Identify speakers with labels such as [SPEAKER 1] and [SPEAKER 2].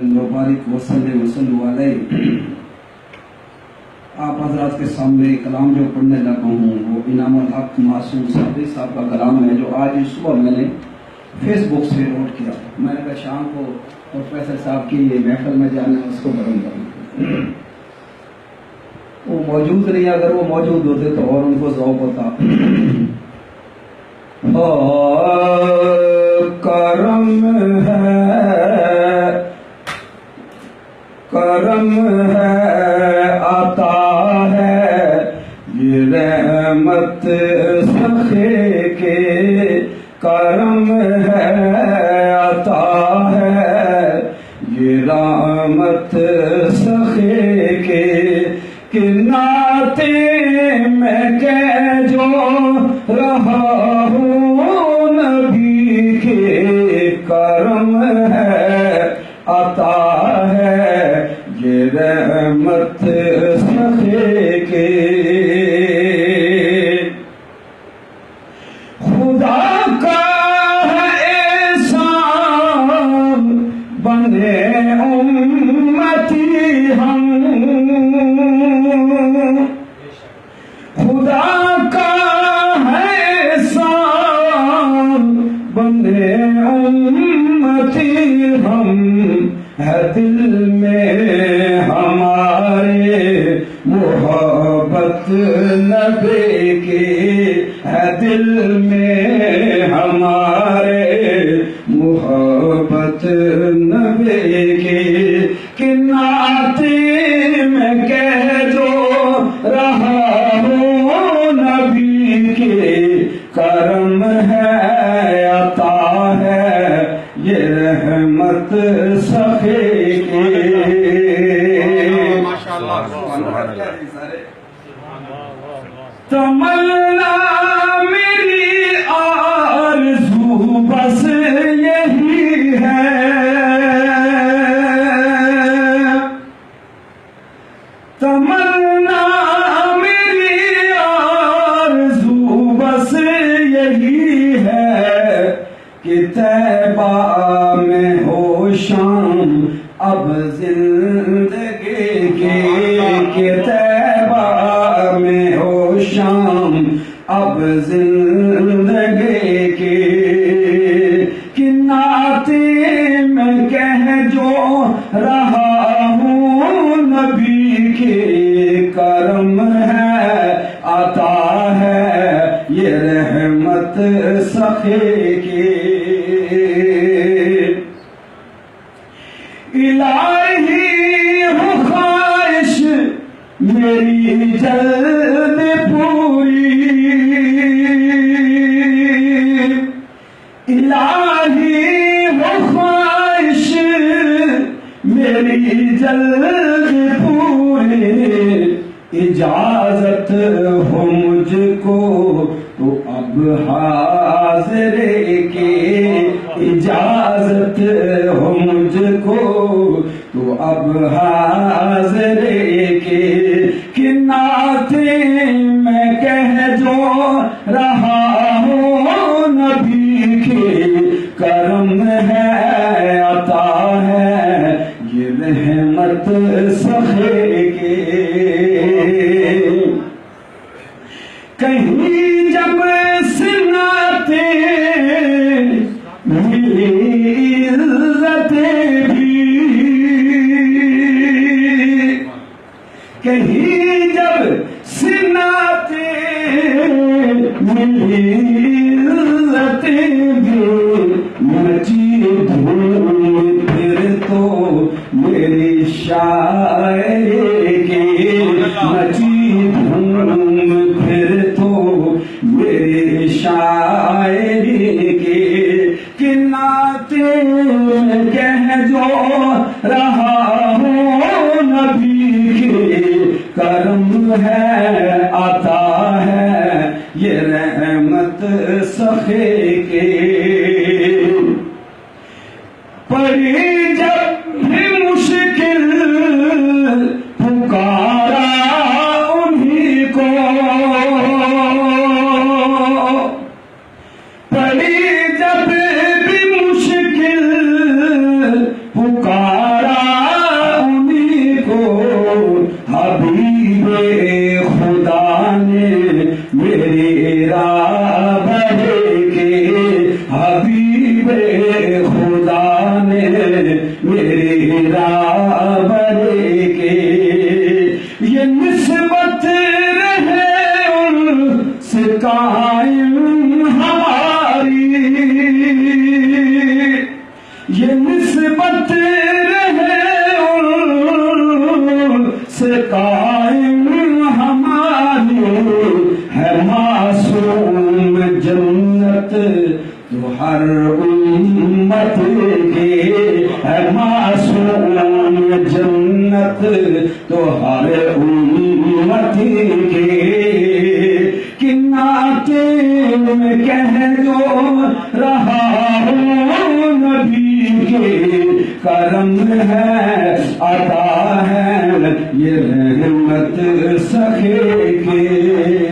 [SPEAKER 1] مبارک وسلم علیہ۔ آپ حضرات کے سامنے کلام جو پڑھنے لگا ہوں وہ انعام الحق معصوم صابری صاحب کا کلام ہے، جو آج صبح میں نے فیس بک سے نوٹ کیا۔ میں نے کہا شام کو پروفیسر صاحب کی یہ محفل میں جانا ہے، اس کو پڑھوں گا۔ وہ موجود نہیں، اگر وہ موجود ہوتے تو اور ان کو ذوق ہوتا۔ کرم ہے عطا ہے یہ رحمت سخی کے، کرم ہے عطا ہے یہ رحمت سخی کے، کہ نعتیں میں کہہ جو رہا ہوں نبی کے، کرم ہے عطا ہے یہ رحمت سخی کے۔ خدا کا ہے احسان بنے امتی ہم، خدا کا ہے احسان بنے امتی ہم، ہے دل میں ہمارے محبت نبی کی، ہے دل میں ہمارے محبت نبی کی، کہ نعتیں میں کہہ جو رہا ہوں نبی کے، کرم ہے عطا ہے یہ رحمت سخی کی۔ تمنا میری آرزو بس یہی ہے، تمنا میری آرزو بس یہی ہے، کہ طیبہ میں ہو شام اب زندگی کی، کہ طیبہ میں ہو شام اب زندگی کی، کہ نعتیں میں کہہ جو رہا ہوں نبی کے، کرم ہے عطا ہے یہ رحمت سخی کی۔ الہی ہو خواہش میری جلد پوری، الہی ہو خواہش میری جلد پوری، اجازت ہو مجھ کو تو اب حاضر کی، اجازت ہو مجھ کو تو اب حاضر کی، کہ نعتیں میں کہہ جو رہا ہوں نبی کے، کرم ہے عطا ہے یہ رحمت سخی کی۔ کہیں جب سناتے ملی عزتیں بھی، کہیں جب سناتے ملی عزتیں بھی، مچی دھوم پھر تو میری شاعری کی، مچی دھوم پھر تو میری شاعری کی، کہ نعتیں کہہ جو رہا ہوں نبی کے، کرم ہے عطا ہے یہ رحمت سخی کی۔ پڑی جب بھی مشکل پکارا انہی کو، پڑی جب بھی مشکل پکارا میری رابر کے، یہ نسبت رہے ان سے قائم ہماری، یہ نسبت رہے ان سے قائم ہماری، ہے معصوم جنت تو ہر امت کے، ہے معصوم جنت تو ہر امت کے، کہ نعتیں میں کہہ جو رہا ہوں نبی کے، کرم ہے عطا ہے یہ رحمت سخے کے۔